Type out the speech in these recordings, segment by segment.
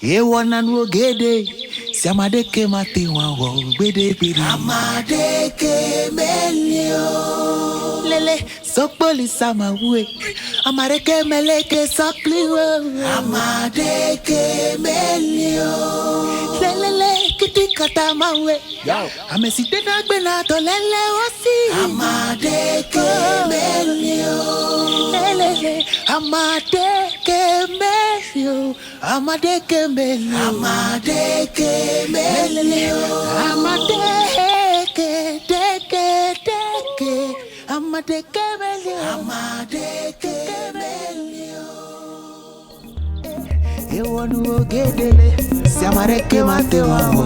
Ye wana no gede. Si amadeke mate wawo gbede biri. Amadeke melio. Lele sokpoli sama we. Amadeke meleke sokliwo. Amadeke melio. Lele kiti kata mawe. Amesite na gbena to lele osi. Amadeke melio. Lele amadeke melio. Amadeke melio. Amadeke melio. Amadeke deke. Amadeke melio. Amadeke melio. Ewonu ogedele. Si amadeke mate wawo.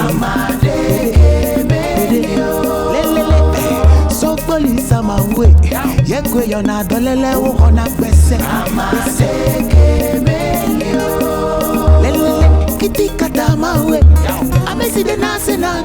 Amadeke melio. Lelele. Sokpoli sama we. Yekwe yona dolele wo kona pese. Amadeke melio. Lelele. Kiti kata mawe. Amesi de nase na